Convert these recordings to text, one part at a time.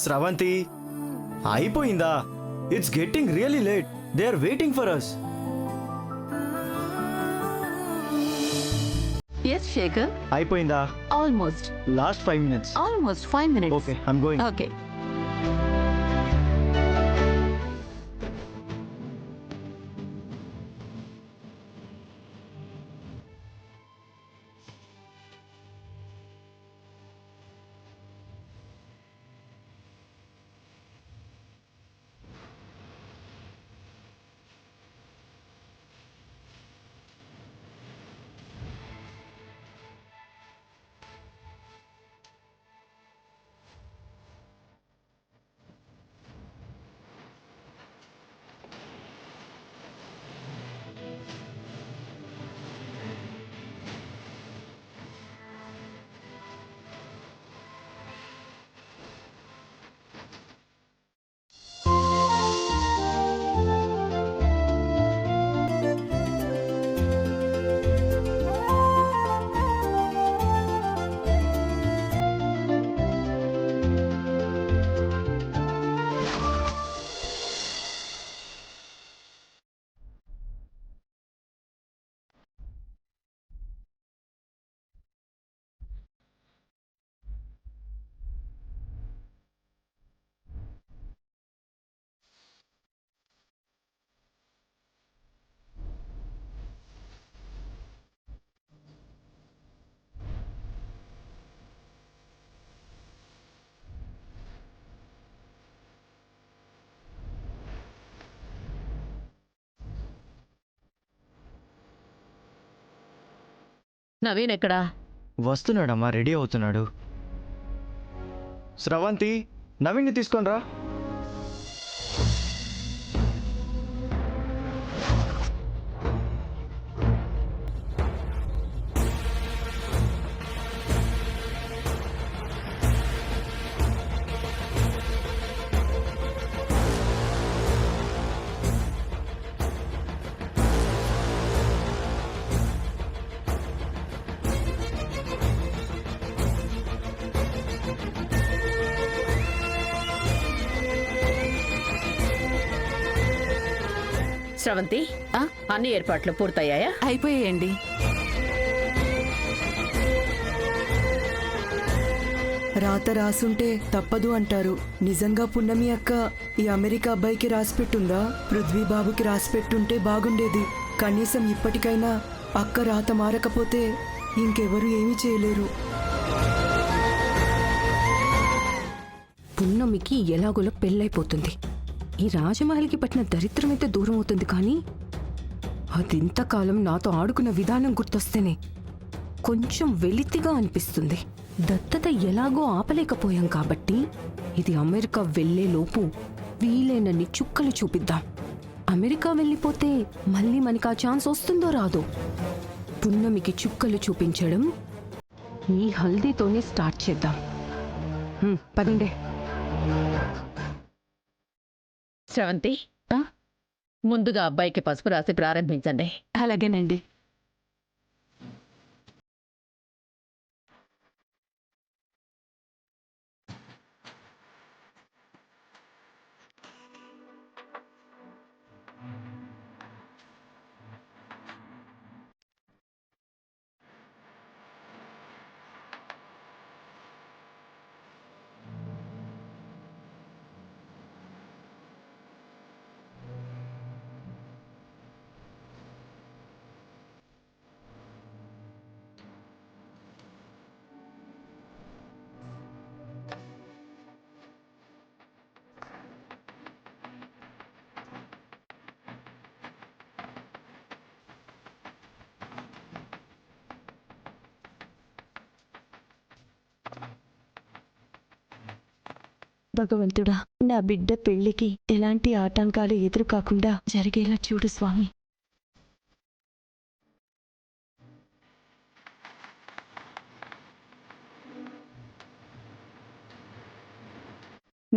స్రవంతి అయిపోయిందా? It's getting really late. They are waiting for us. Yes, Shekhar. అయిపోయిందా? Almost. Last 5 minutes. Almost 5 minutes. Okay, I'm going. Okay. Naveen ఎక్కడా? వస్తున్నాడమ్మా, ready అవుతున్నాడు. స్రవంతి, నవీన్ని తీసుకొని రా. శ్రవంతి, అన్ని ఏర్పాట్లు పూర్తయ్యాయా? అయిపోయాయండి. రాత రాసుంటే తప్పదు అంటారు. నిజంగా పున్నమి అక్క ఈ అమెరికా అబ్బాయికి రాసిపెట్టుందా? పృథ్వీబాబుకి రాసిపెట్టుంటే బాగుండేది. కనీసం ఇప్పటికైనా అక్క రాత మారకపోతే ఇంకెవరు ఏమీ చేయలేరు. పున్నమికి ఎలాగోలా పెళ్ళైపోతుంది. ఈ రాజమహల్కి పట్టిన దరిద్రమైతే దూరం అవుతుంది, కానీ అదింతకాలం నాతో ఆడుకున్న విధానం గుర్తొస్తేనే కొంచెం వెలితిగా అనిపిస్తుంది. దత్తత ఎలాగో ఆపలేకపోయాం కాబట్టి ఇది అమెరికా వెళ్లేలోపు వీలైనన్ని చుక్కలు చూపిద్దాం. అమెరికా వెళ్ళిపోతే మళ్ళీ మనకు ఆ ఛాన్స్ వస్తుందో రాదో. పున్నమికి చుక్కలు చూపించడం ఈ హల్దీతోనే స్టార్ట్ చేద్దాం. పదండే. శ్రవంతి, ముందుగా అబ్బాయికి పసుపు రాసి ప్రారంభించండి. అలాగేనండి. భగవంతుడా, నా బిడ్డ పెళ్లికి ఎలాంటి ఆటంకాలు ఎదురు కాకుండా జరిగేలా చూడు స్వామి.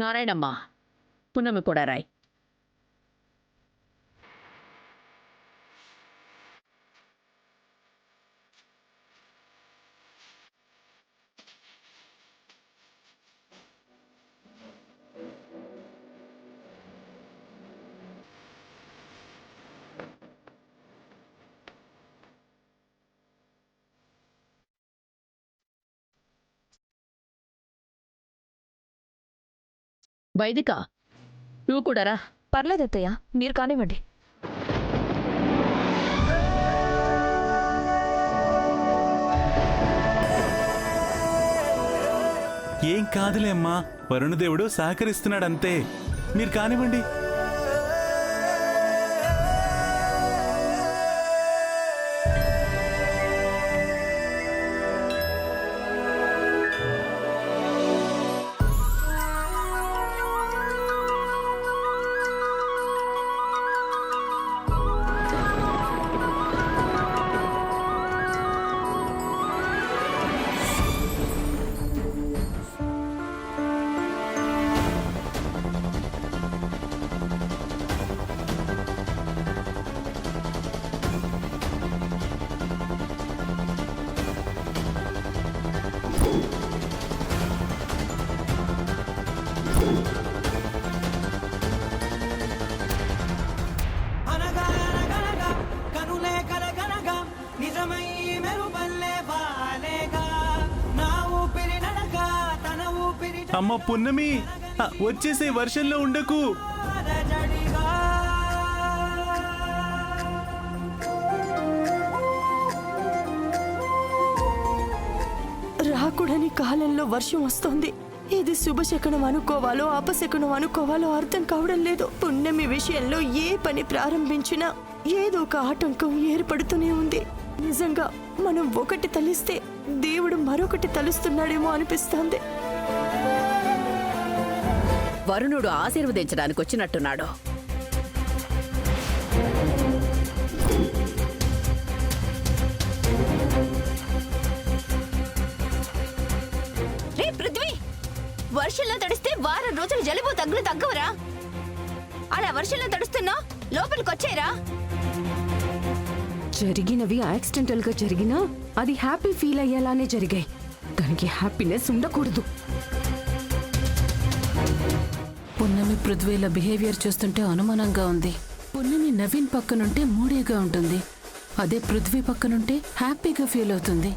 నారాయణమ్మ, పున్నమి కూడా రాయ్. వైదిక నువ్వు కూడా రా. పర్లేదు అత్తయ్య, మీరు కానివ్వండి. ఏం కాదులే అమ్మా, వరుణదేవుడు సహకరిస్తున్నాడంతే. మీరు కానివ్వండి. అమ్మ పున్నమి, వచ్చేసే వర్షంలో ఉండకు. రాకూడని కాలంలో వర్షం వస్తోంది. ఇది శుభశకనం అనుకోవాలో అపశకనం అనుకోవాలో అర్థం కావడం లేదు. పున్నమి విషయంలో ఏ పని ప్రారంభించినా ఏదో ఒక ఆటంకం ఏర్పడుతూనే ఉంది. నిజంగా మనం ఒకటి తలిస్తే దేవుడు మరొకటి తలుస్తున్నాడేమో అనిపిస్తోంది. వరుణుడు ఆశీర్వదించడానికి వచ్చినట్టున్నాడు. రే పృథ్వీ, వర్షంలో తడిస్తే వారం రోజులు జలుబు తగ్గులు తగ్గవరా? అలా వర్షంలో తడుస్తున్నా లోపలికొచ్చేరా. జరిగినవి యాక్సిడెంటల్ గా జరిగినా అది హ్యాపీ ఫీల్ అయ్యేలానే జరిగాయి. దానికి హ్యాపీనెస్ ఉండకూడదు. పున్నమి పృథ్వీల బిహేవియర్ చూస్తుంటే అనుమానంగా ఉంది. పున్నమి నవీన్ పక్కనుంటే మూడీగా ఉంటుంది, అదే పృథ్వీ పక్కనుంటే హ్యాపీగా ఫీల్ అవుతుంది.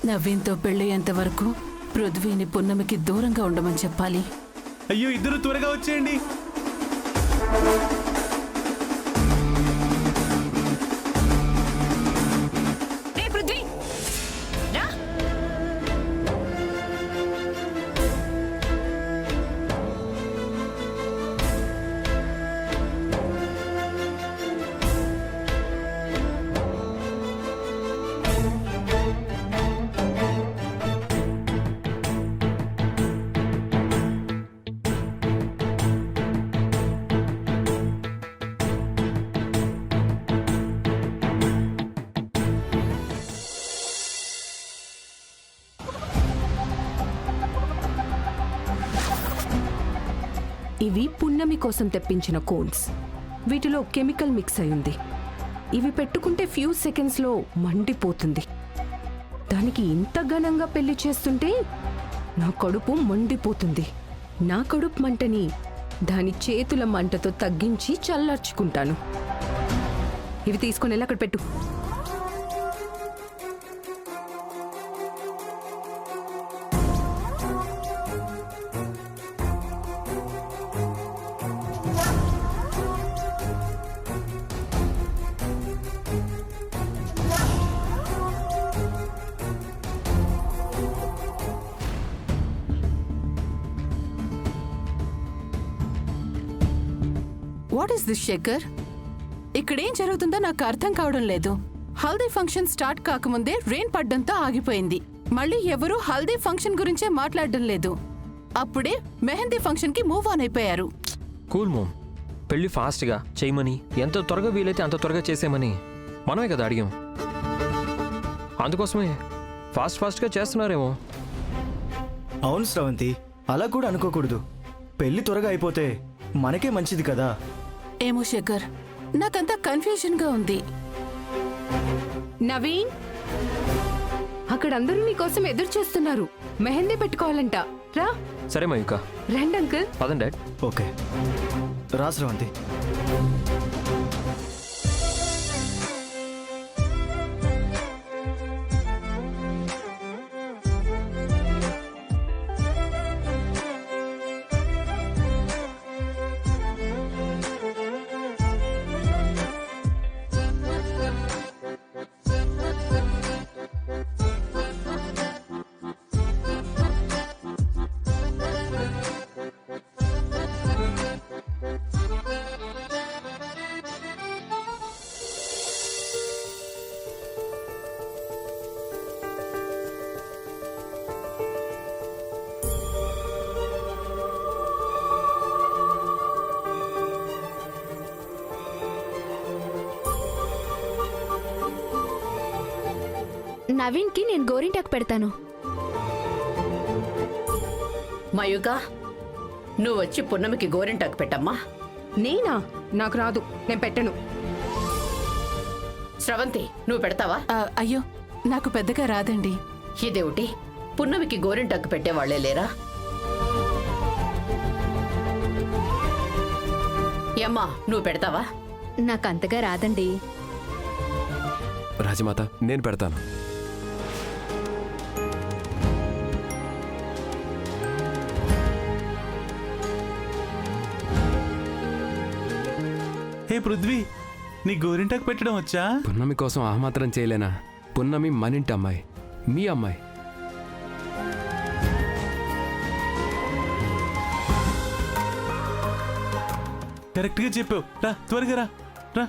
నవీన్తో పెళ్ళయ్యేంత వరకు పృథ్వీని పున్నమికి దూరంగా ఉండమని చెప్పాలి. అయ్యో, ఇద్దరు త్వరగా వచ్చేయండి. రే పృథ్వీ, రా. ఇవి పున్నమి కోసం తెప్పించిన కోన్స్. వీటిలో కెమికల్ మిక్స్ అయింది. ఇవి పెట్టుకుంటే ఫ్యూ సెకండ్స్లో మండిపోతుంది. దానికి ఇంత ఘనంగా పెళ్లి చేస్తుంటే నా కడుపు మండిపోతుంది. నా కడుపు మంటని దాని చేతుల మంటతో తగ్గించి చల్లార్చుకుంటాను. ఇవి తీసుకొని వెళ్ళి అక్కడ పెట్టు. What is this Shekhar? ఇక్కడేం జరుగుతుందో నాకు అర్థం కావడం లేదు. హల్దీ ఫంక్షన్ స్టార్ట్ కాకముందే రెయిన్ పడ్డంతో ఆగిపోయింది. మళ్ళీ ఎవరూ హల్దీ ఫంక్షన్ గురించే మాట్లాడడం లేదు. అప్పుడే మెహందీ ఫంక్షన్ కి మూవ్ ఆన్ అయిపోయారు. కూల్ మోమ్, పెళ్లి ఫాస్ట్గా చేయమని, ఎంత త్వరగా వీలైతే అంత త్వరగా చేసేయమని మనమే కదా అడిగాం. అందుకోసమే ఫాస్ట్గా చేస్తున్నారేమో. అవును శ్రవంతి, అలా కూడా అనుకోకూడదు. పెళ్లి త్వరగా అయిపోతే మనకే మంచిది కదా. ఏమో శేఖర్, నాకంతా కన్ఫ్యూజన్ గా ఉంది. నవీన్, అక్కడ అందరూ నీకోసం ఎదురు చేస్తున్నారు. మెహందీ పెట్టుకోవాలంట. రా. సరే మయూక, రండి అంకుల్. పదండి డాడ్. ఓకే రా శ్రవంతి. నవీన్కి నేను గోరింటాకు పెడతాను. మయూగా నువ్వు వచ్చి పున్నమికి గోరింటాకు పెట్టమ్మా. నేనా? నాకు రాదు, నేను పెట్టను. స్రవంతి నువ్వు పెడతావా? అయ్యో నాకు పెద్దగా రాదండి. ఇదేమిటి, పున్నమికి గోరింటాకు పెట్టేవాళ్లే లేరా? ఏమ్మా నువ్వు పెడతావా? నాకు అంతగా రాదండి. రాజమాత నేను పెడతాను. హే పృథ్వీ, నీ గోరింటాకు పెట్టడం వచ్చా? పున్నమి కోసం ఆ మాత్రం చేయలేనా? పున్నమి మనింటి అమ్మాయి, మీ అమ్మాయి. కరెక్ట్గా చెప్పావు. రా త్వరగా రా రా.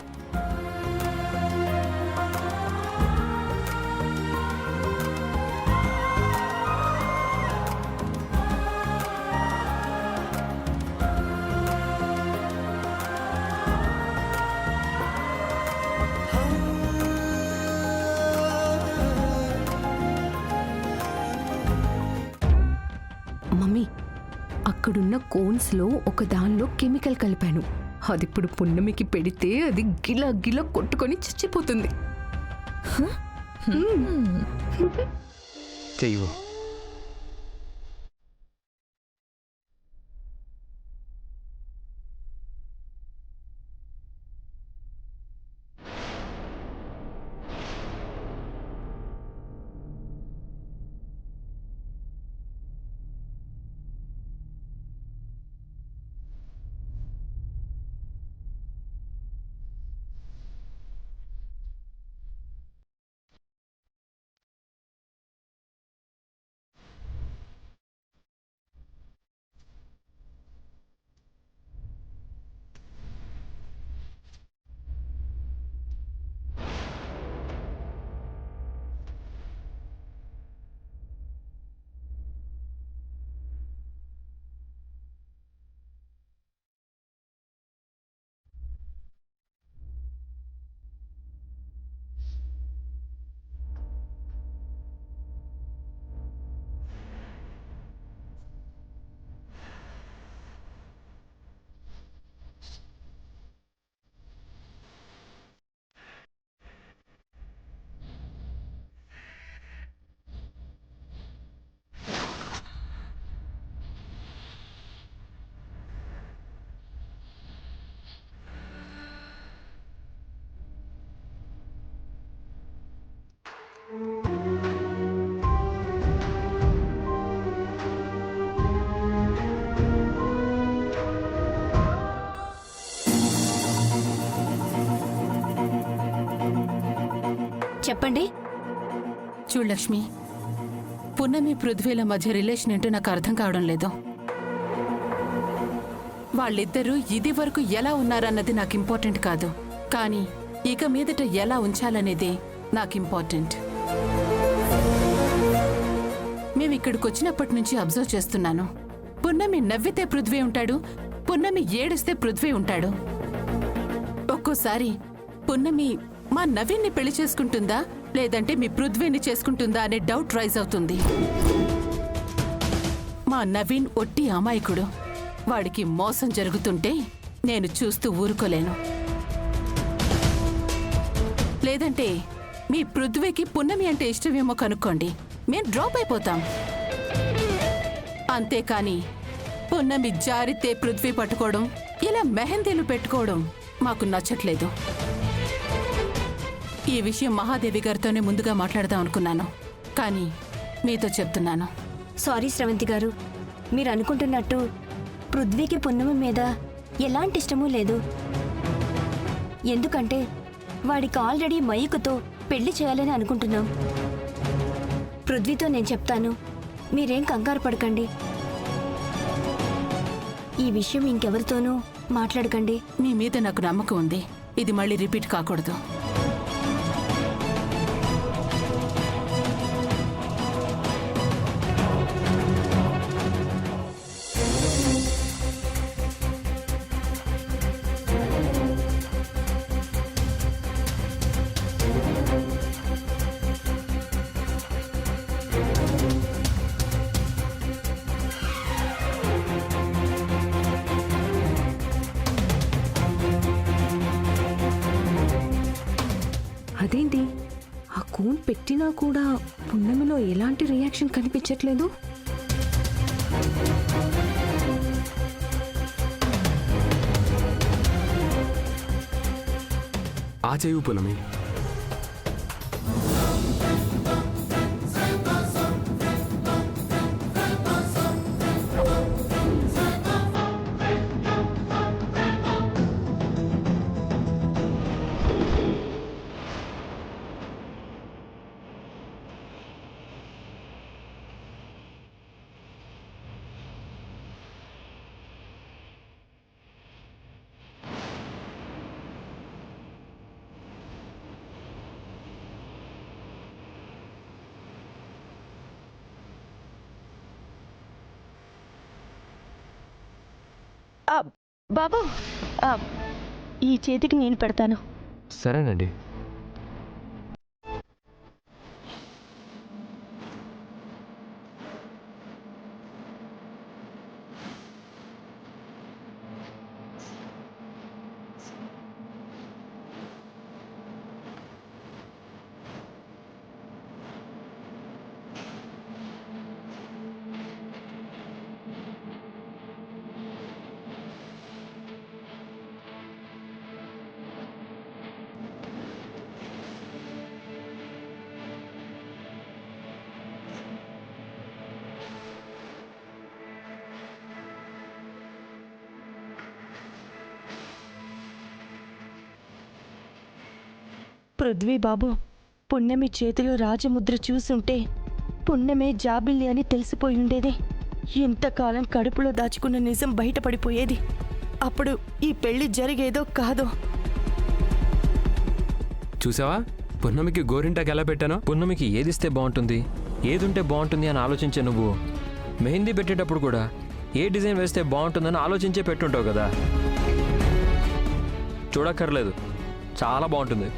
మమ్మీ, అక్కడున్న కోన్స్ లో ఒక దానిలో కెమికల్ కలిపాను. అది ఇప్పుడు పున్నమికి పెడితే అది గిల గిల కొట్టుకొని చచ్చిపోతుంది. చెయ్యవు. చెప్పండి. చూడు లక్ష్మి, పున్నమి పృథ్వీల మధ్య రిలేషన్ ఏంటో నాకు అర్థం కావడం లేదు. వాళ్ళిద్దరూ ఇది వరకు ఎలా ఉన్నారన్నది నాకు ఇంపార్టెంట్ కాదు, కానీ ఇక మీదట ఎలా ఉంచాలనేదే నాకు ఇంపార్టెంట్. మేమిక్కడికి వచ్చినప్పటి నుంచి అబ్జర్వ్ చేస్తున్నాను. పున్నమి నవ్వితే పృథ్వీ ఉంటాడు, పున్నమి ఏడిస్తే పృథ్వీ ఉంటాడు. ఒక్కోసారి పున్నమి మా నవీన్ని పెళ్లి చేసుకుంటుందా లేదంటే మీ పృథ్వీని చేసుకుంటుందా అనే డౌట్ రైజ్ అవుతుంది. మా నవీన్ ఒట్టి అమాయకుడు. వాడికి మోసం జరుగుతుంటే నేను చూస్తూ ఊరుకోలేను. లేదంటే మీ పృథ్వీకి పున్నమి అంటే ఇష్టమేమో కనుక్కోండి, మేం డ్రాప్ అయిపోతాం. అంతేకాని పున్నమి జారితే పృథ్వీ పట్టుకోవడం, ఇలా మెహందీలు పెట్టుకోవడం మాకు నచ్చట్లేదు. ఈ విషయం మహాదేవి గారితోనే ముందుగా మాట్లాడదాం అనుకున్నాను, కానీ మీతో చెప్తున్నాను. సారీ శ్రవంతి గారు, మీరు అనుకుంటున్నట్టు పృథ్వీకి పున్నమి మీద ఎలాంటి ఇష్టమూ లేదు. ఎందుకంటే వాడికి ఆల్రెడీ మయూకుతో పెళ్లి చేయాలని అనుకుంటున్నాం. పృథ్వీతో నేను చెప్తాను, మీరేం కంగారు పడకండి. ఈ విషయం ఇంకెవరితోనూ మాట్లాడకండి. మీ మీద నాకు నమ్మకం ఉంది, ఇది మళ్ళీ రిపీట్ కాకూడదు. కోన్ పెట్టినా కూడా పున్నమిలో ఎలాంటి రియాక్షన్ కనిపించట్లేదు. ఆ చెయ్యి పున్నమి. బాబు, ఈ చేతికి నేను పెడతాను. సరేనండి. పృథ్వీ బాబు, పున్నమి చేతిలో రాజముద్ర చూసుంటే పున్నమే జాబిల్లి అని తెలిసిపోయి ఉండేది. ఇంతకాలం కడుపులో దాచుకున్న నిజం బయటపడిపోయేది. అప్పుడు ఈ పెళ్లి జరిగేదో కాదో. చూసావా పున్నమికి గోరింటాకు ఎలా పెట్టానో? పున్నమికి ఏదిస్తే బాగుంటుంది, ఏదుంటే బాగుంటుంది అని ఆలోచించే నువ్వు మెహందీ పెట్టేటప్పుడు కూడా ఏ డిజైన్ వేస్తే బాగుంటుందని ఆలోచించే పెట్టుంటావు కదా. చూడక్కర్లేదు, చాలా బాగుంటుంది.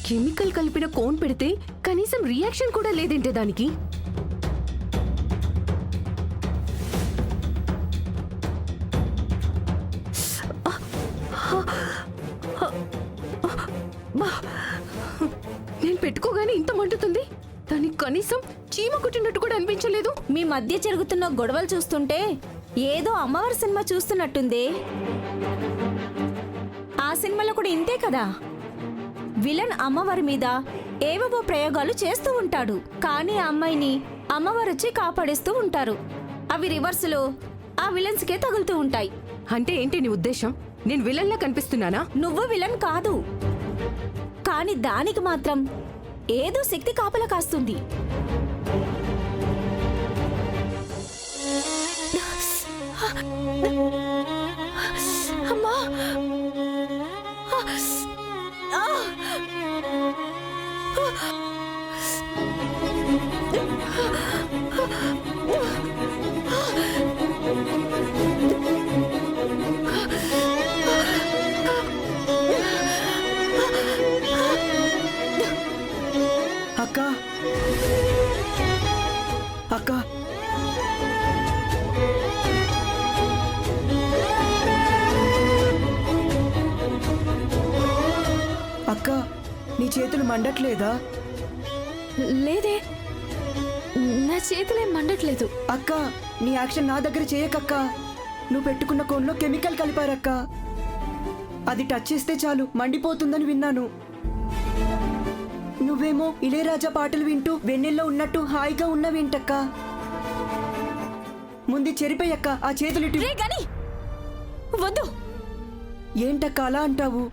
కెమికల్ కలిపిన కోన్ పెడితే కనీసం రియాక్షన్ కూడా లేదంటే దానికి. నేను పెట్టుకోగానే ఇంత మంటుతుంది, దానికి కనీసం చీమ కుట్టినట్టు కూడా అనిపించలేదు. మీ మధ్య జరుగుతున్న గొడవలు చూస్తుంటే ఏదో అమ్మవారి సినిమా చూస్తున్నట్టుంది. ఆ సినిమాలో కూడా ఇంతే కదా, విలన్ అమ్మవారి మీద ఏవేవో ప్రయోగాలు చేస్తూ ఉంటాడు, కానీ ఆ అమ్మాయిని అమ్మవారు వచ్చి కాపాడేస్తూ ఉంటారు. అవి రివర్స్లో ఆ విలన్స్కే తగులుతూ ఉంటాయి. అంటే ఏంటి నీ ఉద్దేశం? నేను విలన్లా కనిపిస్తున్నానా? నువ్వు విలన్ కాదు, కానీ దానికి మాత్రం ఏదో శక్తి కాపలా కాస్తుంది. అమ్మా, అక్క అక్క అక్క, నీ చేతులు మండట్లేదా? లేదే, నా చేతులేం మండట్లేదు. అక్క, నీ యాక్షన్ నా దగ్గర చేయకక్క. నువ్వు పెట్టుకున్న కోన్లో కెమికల్ కలిపారక్క. అది టచ్ చేస్తే చాలు మండిపోతుందని విన్నాను. నువ్వేమో ఇళయరాజా పాటలు వింటూ వెన్నెల్లో ఉన్నట్టు హాయిగా ఉన్నవేంటక్క? ముందు చెరిపోయక్క ఆ చేతులిటి. వద్దు. ఏంటక్క అలా అంటావు?